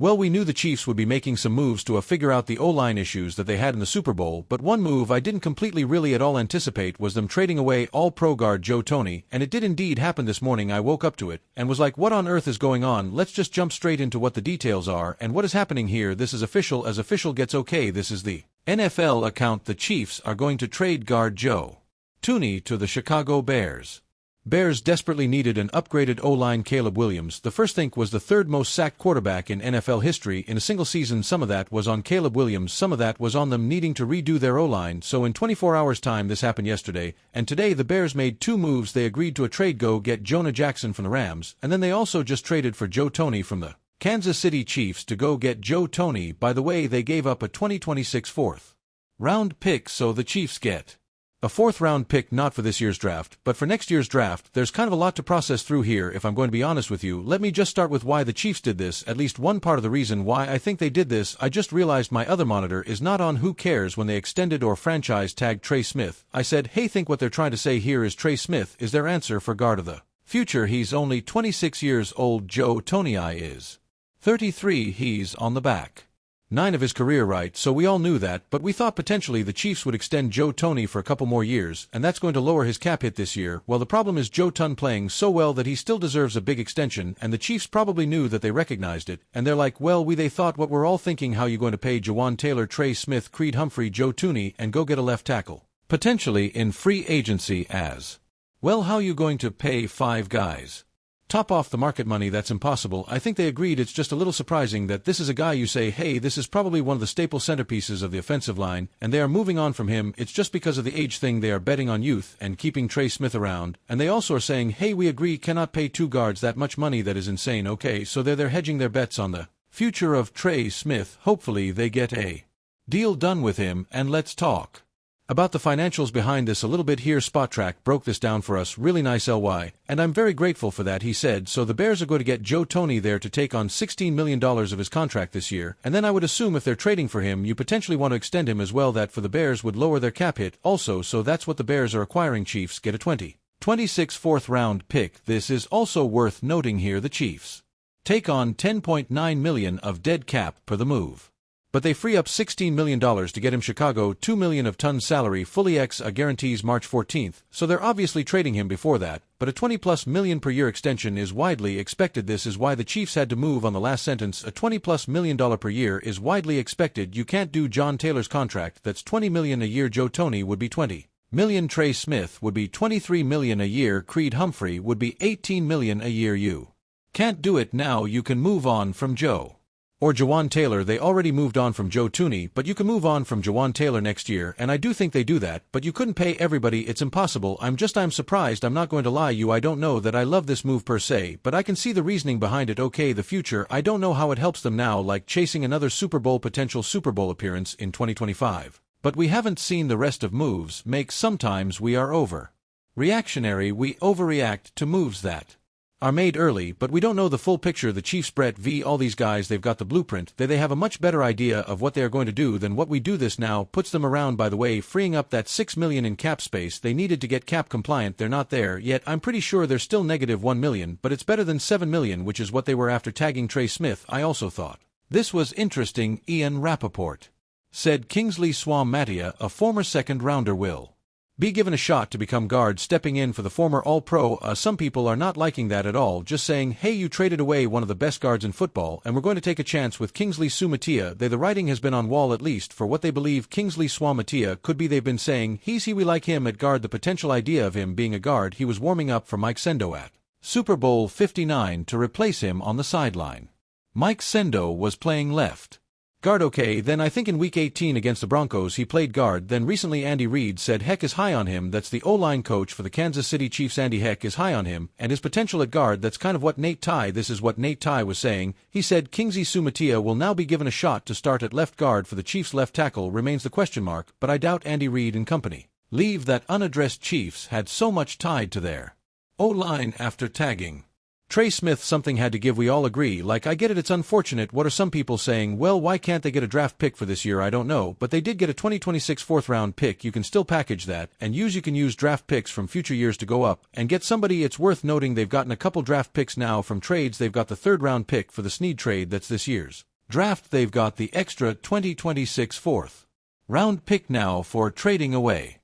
Well, we knew the Chiefs would be making some moves to figure out the O-line issues that they had in the Super Bowl, but one move I didn't completely really at all anticipate was them trading away all-pro guard Joe Toney, and it did indeed happen this morning. I woke up to it, and was like, what on earth is going on? Let's just jump straight into what the details are, and what is happening here. This is official as official gets. Okay, this is the NFL account. The Chiefs are going to trade guard Joe Toney to the Chicago Bears. Bears desperately needed an upgraded O-line. Caleb Williams, the first think, was the third most sacked quarterback in NFL history in a single season. Some of that was on Caleb Williams, some of that was on them needing to redo their O-line. So in 24 hours time this happened yesterday, and today the Bears made two moves. They agreed to a trade, go get Jonah Jackson from the Rams, and then they also just traded for Joe Toney from the Kansas City Chiefs to go get Joe Toney. By the way, they gave up a 2026 fourth-round pick, so the Chiefs get a fourth-round pick, not for this year's draft, but for next year's draft. There's kind of a lot to process through here if I'm going to be honest with you. Let me just start with why the Chiefs did this, at least one part of the reason why I think they did this. I just realized my other monitor is not on. Who cares? When they extended or franchise tagged Trey Smith, I said, hey, think what they're trying to say here is Trey Smith is their answer for guard of the future. He's only 26 years old. Joe Toney is 33. He's on the back 9 of his career, right? So we all knew that, but we thought potentially the Chiefs would extend Joe Toney for a couple more years, and that's going to lower his cap hit this year. Well, the problem is Joe Toney playing so well that he still deserves a big extension, and the Chiefs probably knew that. They recognized it, and they're like, well, they thought what we're all thinking: how you going to pay Jawan Taylor, Trey Smith, Creed Humphrey, Joe Toney, and go get a left tackle potentially in free agency as well? How you going to pay 5 guys top off the market money? That's impossible. I think they agreed. It's just a little surprising that this is a guy you say, hey, this is probably one of the staple centerpieces of the offensive line, and they are moving on from him. It's just because of the age thing. They are betting on youth and keeping Trey Smith around, and they also are saying, hey, we agree, cannot pay 2 guards that much money. That is insane. Okay, so they're hedging their bets on the future of Trey Smith. Hopefully they get a deal done with him, and let's talk about the financials behind this a little bit here. SpotTrack broke this down for us. Really nice LY, and I'm very grateful for that, he said. So the Bears are going to get Joe Toney there to take on $16 million of his contract this year, and then I would assume if they're trading for him, you potentially want to extend him as well. That for the Bears would lower their cap hit also, so that's what the Bears are acquiring. Chiefs get a 2026 fourth-round pick. This is also worth noting here. The Chiefs take on $10.9 million of dead cap per the move, but they free up $16 million to get him Chicago. $2 million of Toney's salary fully guarantees March 14th, so they're obviously trading him before that, but a $20+ million per year extension is widely expected. This is why the Chiefs had to move on the last sentence. A $20+ million per year is widely expected. You can't do John Taylor's contract. That's $20 million a year. Joe Toney would be $20 million. Trey Smith would be $23 million a year. Creed Humphrey would be $18 million a year. You can't do it now. You can move on from Joe or Jawan Taylor. They already moved on from Joe Toney, but you can move on from Jawan Taylor next year, and I do think they do that, but you couldn't pay everybody. It's impossible. I'm surprised. I'm not going to lie you. I don't know that I love this move per se, but I can see the reasoning behind it. Okay, the future, I don't know how it helps them now, like chasing another potential Super Bowl appearance in 2025. But we haven't seen the rest of moves make. Sometimes we are reactionary. We overreact to moves that are made early, but we don't know the full picture. The Chiefs, Brett v. all these guys, they've got the blueprint. They have a much better idea of what they are going to do than what we do. This now puts them around, by the way, freeing up that $6 million in cap space they needed to get cap compliant. They're not there yet. I'm pretty sure they're still negative $1 million, but it's better than $7 million, which is what they were after tagging Trey Smith. I also thought this was interesting. Ian Rappaport said Kingsley Swam-Matia, a former second-rounder, will be given a shot to become guard, stepping in for the former All-Pro. Some people are not liking that at all, just saying, hey, you traded away one of the best guards in football, and we're going to take a chance with Kingsley Swam-Matia. The writing has been on wall, at least for what they believe Kingsley Swam-Matia could be. They've been saying, we like him at guard. The potential idea of him being a guard. He was warming up for Mike Sendo at Super Bowl 59 to replace him on the sideline. Mike Sendo was playing left guard. Okay, then I think in Week 18 against the Broncos he played guard. Then recently Andy Reid said Heck is high on him. That's the O-line coach for the Kansas City Chiefs. Andy Heck is high on him and his potential at guard. That's kind of what Nate Ty, this is what Nate Ty was saying. He said Kingsley Swam-Matia will now be given a shot to start at left guard for the Chiefs. Left tackle remains the question mark, but I doubt Andy Reid and company leave that unaddressed. Chiefs had so much tied to their O-line after tagging Trey Smith. Something had to give. We all agree. Like, I get it, it's unfortunate. What are some people saying? Well, why can't they get a draft pick for this year? I don't know, but they did get a 2026 fourth-round pick. You can still package that and you can use draft picks from future years to go up and get somebody. It's worth noting they've gotten a couple draft picks now from trades. They've got the third-round pick for the Snead trade. That's this year's Draft they've got the extra 2026 fourth round pick now for trading away.